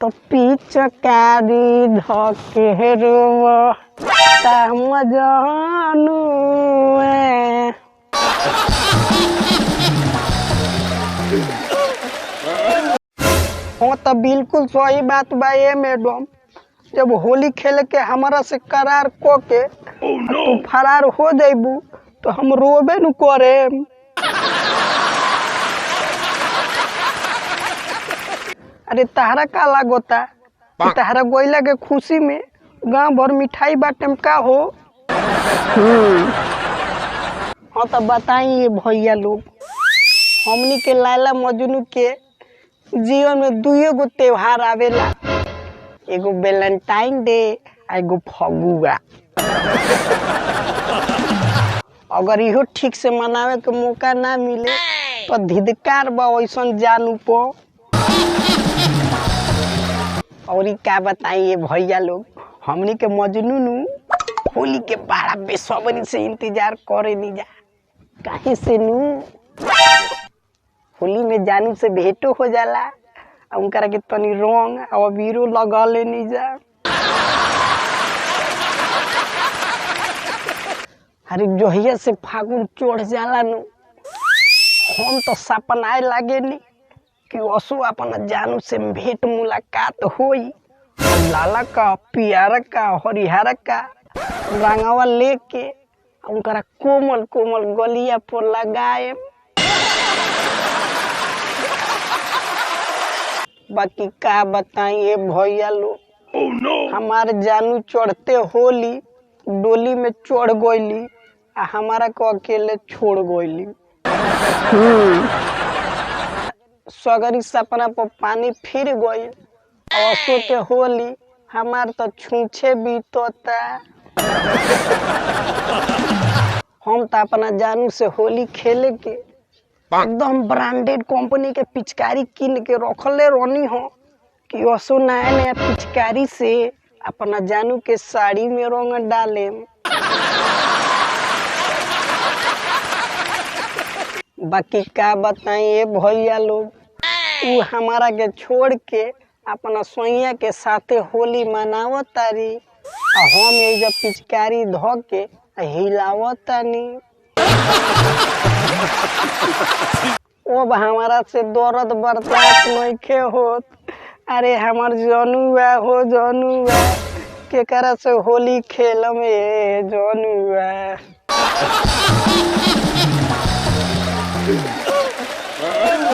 तो पिचकारी धके रोवा ताम जानू हाँ तो बिल्कुल सही बात बा ये मैडम। जब होली खेल के हमारा से करार को के तू फरार हो जाइबू तो हम रोबे न करे। अरे तहरा का लागोता तहरा गोइला के खुशी में गांव भर मिठाई बाटे का हो। हाँ तो बताइए भैया लोग, हमनी के लैला मजनू के जीवन में दुए गो त्योहार आवेला, एगो वैलेंटाइन डे एगो फगुआ। अगर इहो ठीक से मनावे के मौका ना मिले तो धिदकार बा वैसन जानू पो। और क्या बताइए भैया लोग, हमनी के मजनू होली के बड़ा बेसब्री से इंतजार करे नी जा। कहीं से नू होली में जानू से भेंटो हो जाला, उनकरा के तनी रंग और अबीरो लगा लेनी जा। अरे जोहिया से फागुन चढ़ जाला नु हम तो सपनाए लागे नी कि असु अपन जानू से भेंट मुलाकात होई। लाला का पियारा का हरिहरा का रंगवा लेके उनकरा कोमल कोमल गलिया पर लगाए। बाकी का बताइए भैया लोग, हमारे जानू चढ़ते होली डोली में चढ़ गईली आ हमारा को अकेले छोड़ गईली। सगरी सपना पर पानी फिर गई। असो के होली हमार तो छूछे बीतता। हम तो अपना जानू से होली खेले के एकदम ब्रांडेड कंपनी के पिचकारी किन के रखले रहनी हो कि असो नया नया पिचकारी से अपना जानू के साड़ी में रंग डाले। बाकी का बताइए भैया लोग, वो हमारा के छोड़ के अपना सोइया के साथे होली मनावत तारी आ हम ये जब पिचकारी धो के हिलावत तानी। अब हमारा से दर्द बर्दाश्त नहीं होत। अरे हमार जनुआ हो जनुआ केकरा से होली खेल में जनुआ।